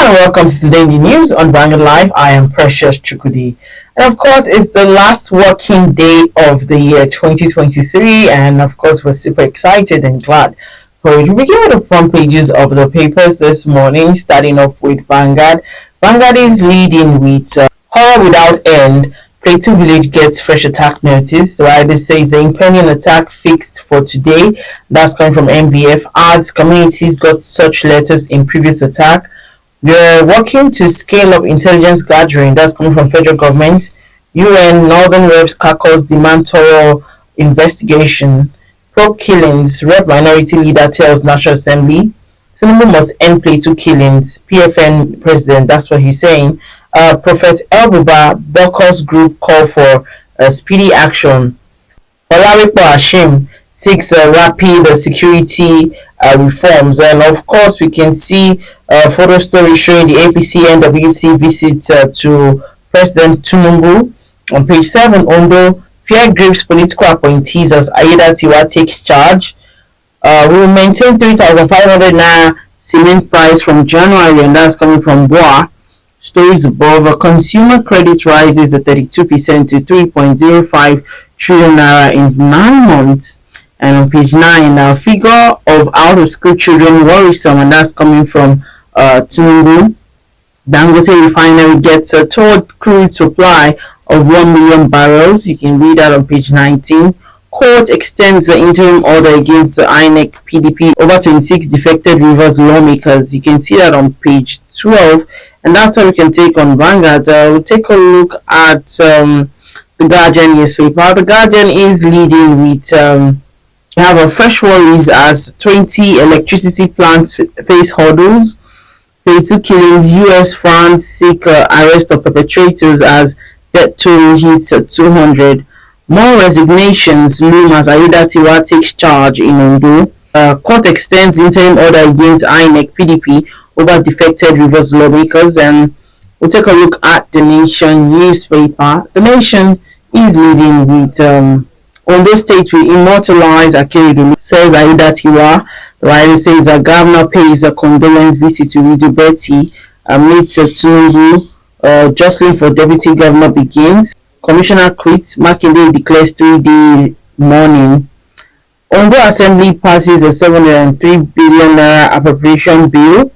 and welcome to Today in the News on Vanguard Live. I am Precious Chukudi. And of course, it's the last working day of the year 2023, and of course, we're super excited and glad for it. We begin with the front pages of the papers this morning, starting off with Vanguard. Vanguard is leading with horror without end. Plateau Village gets fresh attack notice. The writer says the impending attack fixed for today. That's coming from MBF. Adds communities got such letters in previous attack. We're working to scale up intelligence gathering. That's coming from federal government. UN Northern Reps caucus demand thorough investigation. Probe killings. Rep minority leader tells National Assembly TINUBU must end Plateau killings. PFN president. That's what he's saying. Prophet Elbuba Bokos group call for speedy action. Olaripo Hashim seeks rapid security reforms, and of course we can see a photo story showing the APC NWC visit to President TINUBU. On page 7, Ondo, fear grips political appointees as Aiyedatiwa takes charge. We will maintain 3,500 naira cement price from January, and that's coming from Boa. Stories above, consumer credit rises at 32% to 3.05 trillion naira in 9 months. And on page 9, figure of out-of-school children worrisome, and that's coming from TINUBU. Dangote refinery gets a total crude supply of 1 million barrels. You can read that on page 19. Court extends the interim order against the INEC PDP over 26 defected Rivers lawmakers. You can see that on page 12. And that's how we can take on Vanguard. We'll take a look at the Guardian newspaper. The Guardian is leading with we have a fresh worries as 20 electricity plants face hurdles. Plateau killings, US, France seek arrest of perpetrators as death toll hits 200. More resignations loom as Aiyedatiwa takes charge in Ondo. Court extends interim order against INEC PDP over defected Rivers lawmakers, and we'll take a look at the Nation newspaper. The Nation is leading with Ondo State will immortalize Akeredolu, says Aiyedatiwa. The writer says the governor pays a condolence visit to Widow Betty amidst TINUBU. Jostling for deputy governor begins. Commissioner quits. Makinde declares 3-day mourning. Ondo Assembly passes a 703 billion naira appropriation bill.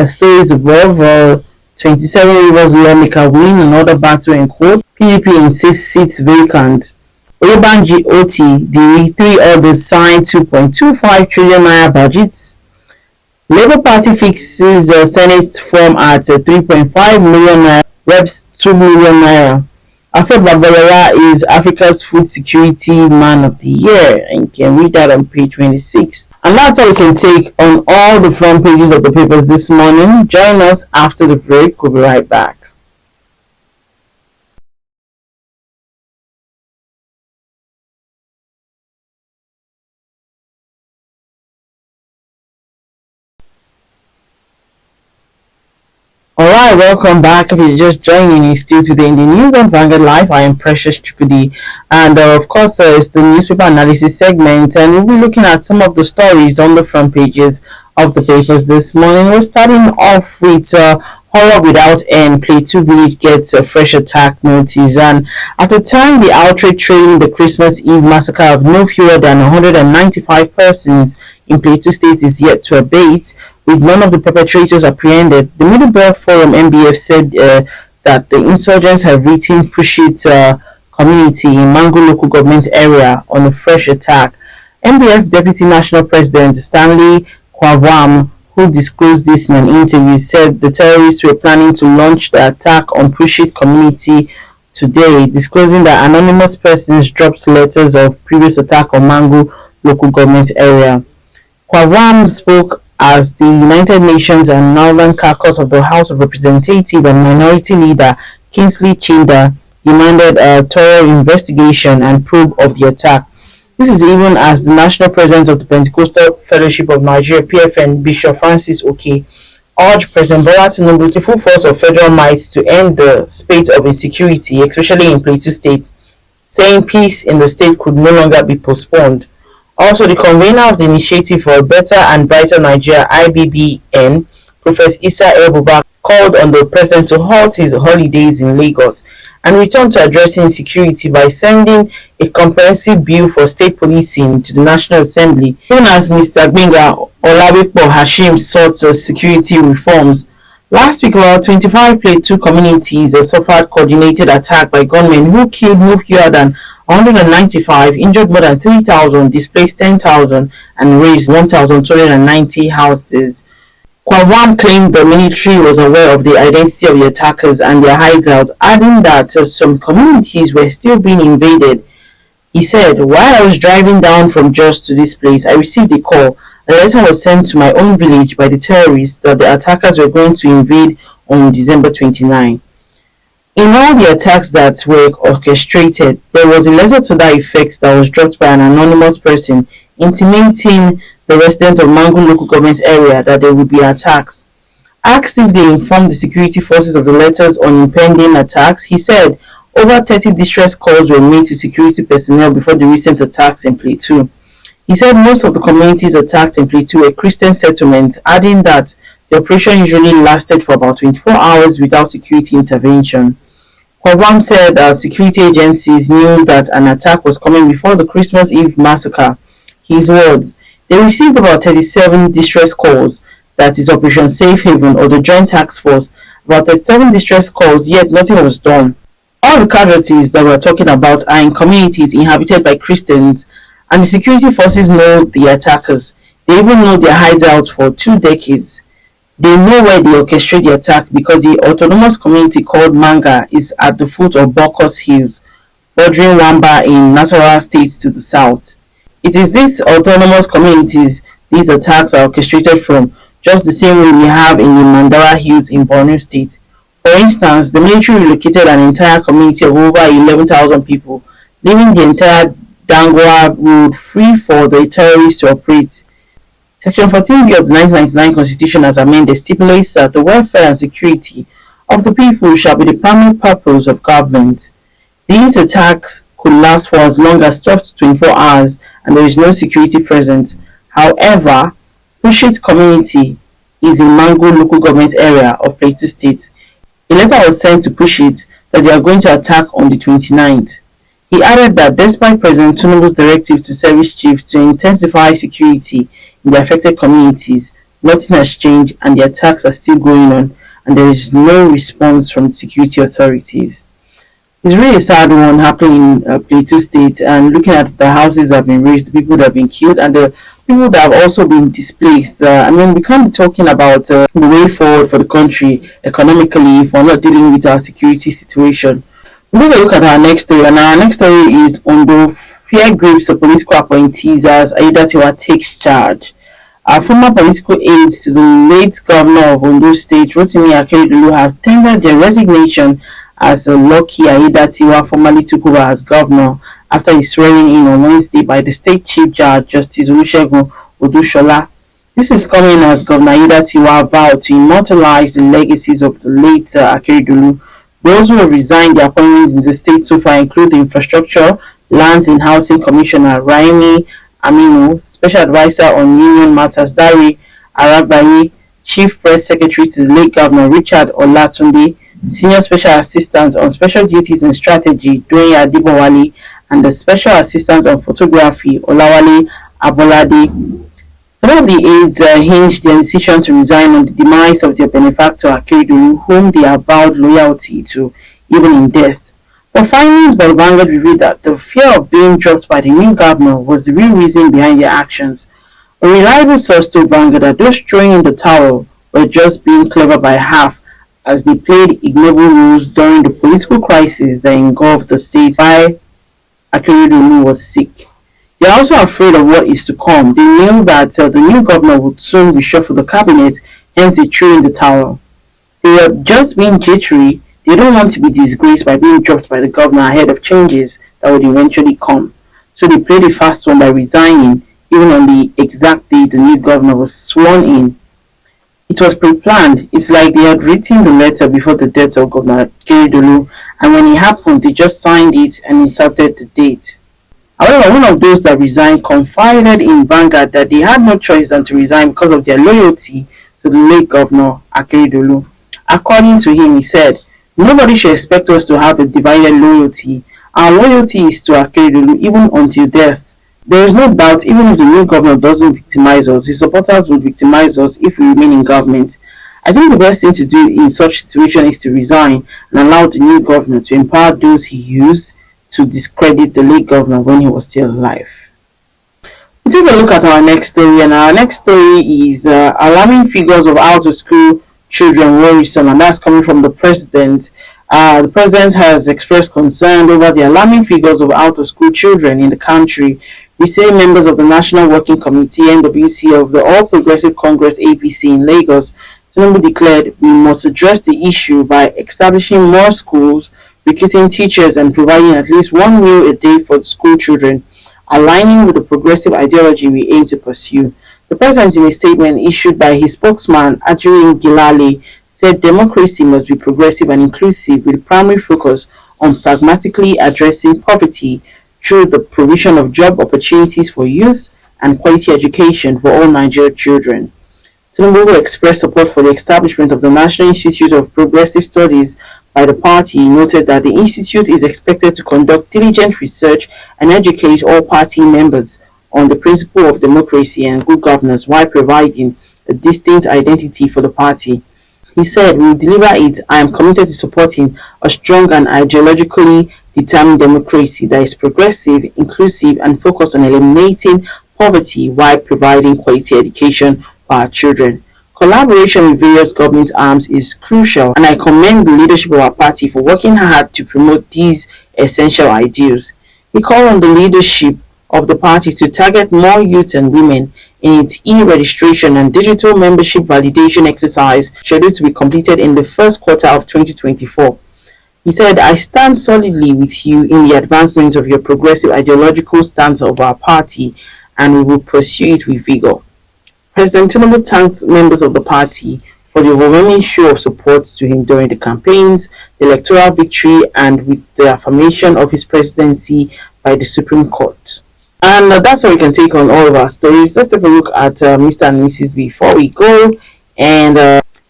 Stories above, 27 Rivers lawmaker win another battle in court. PDP insists seats vacant. Oyebanji OT, the 3 others sign 2.25 trillion naira budgets. Labour Party fixes Senate form at 3.5 million naira, reps 2 million naira. Afro Babalora is Africa's Food Security Man of the Year, and you can read that on page 26. And that's all we can take on all the front pages of the papers this morning. Join us after the break. We'll be right back. Alright, welcome back. If you're just joining me, still today in the news on Vanguard Live, I am Precious Chukudi, and of course it's the newspaper analysis segment, and we'll be looking at some of the stories on the front pages of the papers this morning. We're starting off with horror without end. Plateau Village gets a fresh attack notice, and at the time the outrage trailing the Christmas Eve massacre of no fewer than 195 persons in Plateau State is yet to abate, with none of the perpetrators apprehended. The Middle Belt Forum MBF said that the insurgents have written Pushit community in Mango local government area on a fresh attack. MBF Deputy National President Stanley Kwawam, who disclosed this in an interview, said the terrorists were planning to launch the attack on Pushit community today, disclosing that anonymous persons dropped letters of previous attack on Mango local government area. Kwawam spoke as the United Nations and Northern Caucus of the House of Representatives and Minority Leader Kingsley Chinda demanded a thorough investigation and probe of the attack. This is even as the National President of the Pentecostal Fellowship of Nigeria, PFN, Bishop Francis Oke, urged President Bola Tinubu to full force of federal might to end the spate of insecurity, especially in Plateau State, saying peace in the state could no longer be postponed. Also, the convener of the Initiative for a Better and Brighter Nigeria, IBBN, Professor Issa Elbuba, called on the president to halt his holidays in Lagos and return to addressing security by sending a comprehensive bill for state policing to the National Assembly, even as Mr. Gbenga Olabipo Hashim sought security reforms. Last week, about 25 Plateau communities suffered coordinated attack by gunmen who killed no fewer than 195, injured more than 3,000, displaced 10,000, and razed 1,290 houses. Kwawam claimed the military was aware of the identity of the attackers and their hideouts, adding that some communities were still being invaded. He said, "While I was driving down from Jos to this place, I received a call. A letter was sent to my own village by the terrorists that the attackers were going to invade on December 29. In all the attacks that were orchestrated, there was a letter to that effect that was dropped by an anonymous person intimating the residents of Mangu local government area that there would be attacks. Asked if they informed the security forces of the letters on impending attacks, he said over 30 distress calls were made to security personnel before the recent attacks in Plateau. He said most of the communities attacked in Plateau were Christian settlements, adding that the operation usually lasted for about 24 hours without security intervention. Kwabam said security agencies knew that an attack was coming before the Christmas Eve massacre. His words, they received about 37 distress calls, that is Operation Safe Haven or the Joint Task Force, about 37 distress calls, yet nothing was done. All the casualties that we're talking about are in communities inhabited by Christians, and the security forces know the attackers. They even know their hideouts for 2 decades. They know where they orchestrate the attack because the autonomous community called Manga is at the foot of Bokos Hills, bordering Wamba in Nasarawa State to the south. It is these autonomous communities these attacks are orchestrated from, just the same way we have in the Mandara Hills in Borno State. For instance, the military relocated an entire community of over 11,000 people, leaving the entire Dangwa road free for the terrorists to operate. Section 14B of the 1999 Constitution as amended stipulates that the welfare and security of the people shall be the primary purpose of government. These attacks could last for as long as 12 to 24 hours and there is no security present. However, Pushit community is in Mango local government area of Plateau State. A letter was sent to Pushit that they are going to attack on the 29th. He added that despite President TINUBU's directive to service chiefs to intensify security in the affected communities, nothing has changed and the attacks are still going on and there is no response from the security authorities. It's really a sad one happening in Plateau State, and looking at the houses that have been razed, the people that have been killed, and the people that have also been displaced. We can't be talking about the way forward for the country economically if we're not dealing with our security situation. We'll take a look at our next story, and our next story is Ondo. Fear grips the political appointees as Aiyedatiwa takes charge. Our former political aides to the late governor of Ondo State, Rotimi Akeredolu, have tendered their resignation as Lucky Aiyedatiwa formally took over as governor after his swearing in on Wednesday by the State Chief Judge Justice Olusegun Odushola. This is coming as Governor Aiyedatiwa vowed to immortalize the legacies of the late Akeredolu. Those who have resigned their appointments in the state so far include the Infrastructure, Lands and Housing Commissioner Raimi Aminu, Special Advisor on Union Matters Dari Aragbaye, Chief Press Secretary to the late Governor Richard Olatunde, Senior Special Assistant on Special Duties and Strategy Doyin Adibowale, and the Special Assistant on Photography Olawale Abolade. Some of the aides hinged their decision to resign on the demise of their benefactor Akeredolu, whom they avowed loyalty to even in death. But findings by Vanguard revealed that the fear of being dropped by the new governor was the real reason behind their actions. A reliable source told Vanguard that those throwing in the towel were just being clever by half, as they played ignoble roles during the political crisis that engulfed the state while Akeredolu was sick. They are also afraid of what is to come. They knew that the new governor would soon reshuffle the cabinet, hence they threw in the towel. They were just being jittery. They don't want to be disgraced by being dropped by the governor ahead of changes that would eventually come. So they played a fast one by resigning, even on the exact day the new governor was sworn in. It was pre-planned. It's like they had written the letter before the death of Governor Akeredolu, and when it happened, they just signed it and inserted the date. However, one of those that resigned confided in Vanguard that they had no choice than to resign because of their loyalty to the late Governor Akeredolu. According to him, he said, "Nobody should expect us to have a divided loyalty. Our loyalty is to Akeredolu even until death. There is no doubt even if the new governor doesn't victimize us, his supporters will victimize us if we remain in government. I think the best thing to do in such situation is to resign and allow the new governor to empower those he used to discredit the late governor when he was still alive." We take a look at our next story, and our next story is alarming figures of out-of-school children worrisome, and that's coming from the president. The president has expressed concern over the alarming figures of out-of-school children in the country. We say members of the National Working Committee (NWC) of the All Progressive Congress (APC) in Lagos, TINUBU declared we must address the issue by establishing more schools, recruiting teachers, and providing at least one meal a day for the school children, aligning with the progressive ideology we aim to pursue. The president, in a statement issued by his spokesman, Ajurin Gilale, said democracy must be progressive and inclusive with primary focus on pragmatically addressing poverty through the provision of job opportunities for youth and quality education for all Nigerian children. TINUBU expressed support for the establishment of the National Institute of Progressive Studies by the party. He noted that the institute is expected to conduct diligent research and educate all party members on the principle of democracy and good governance while providing a distinct identity for the party. He said, "We will deliver it. I am committed to supporting a strong and ideologically determined democracy that is progressive, inclusive, and focused on eliminating poverty while providing quality education for our children. Collaboration with various government arms is crucial, and I commend the leadership of our party for working hard to promote these essential ideals." He called on the leadership of the party to target more youth and women in its e-registration and digital membership validation exercise scheduled to be completed in the first quarter of 2024. He said, "I stand solidly with you in the advancement of your progressive ideological stance of our party, and we will pursue it with vigor." President Tinubu thanked members of the party for the overwhelming show of support to him during the campaigns, the electoral victory, and with the affirmation of his presidency by the Supreme Court. And that's how we can take on all of our stories. Let's take a look at Mr. and Mrs. before we go. And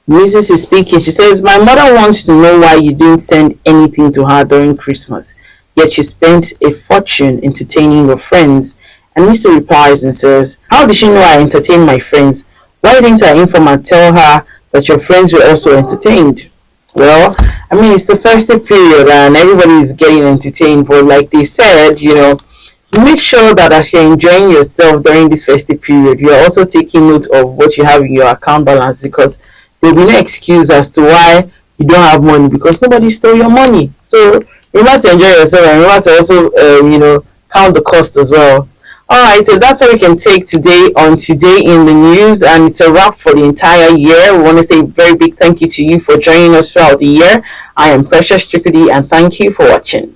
Mrs. is speaking. She says, "My mother wants to know why you didn't send anything to her during Christmas, yet you spent a fortune entertaining your friends." And Mr. replies and says, "How did she know I entertained my friends? Why didn't our informant tell her that your friends were also entertained?" Well, I mean, it's the festive period and everybody is getting entertained, but like they said, make sure that as you're enjoying yourself during this festive period, you're also taking note of what you have in your account balance, because there'll be no excuse as to why you don't have money, because nobody stole your money. So you have to enjoy yourself, and you have to also, count the cost as well. Alright, so that's how we can take today on Today in the News, and it's a wrap for the entire year. We want to say a very big thank you to you for joining us throughout the year. I am Precious Chikudi, and thank you for watching.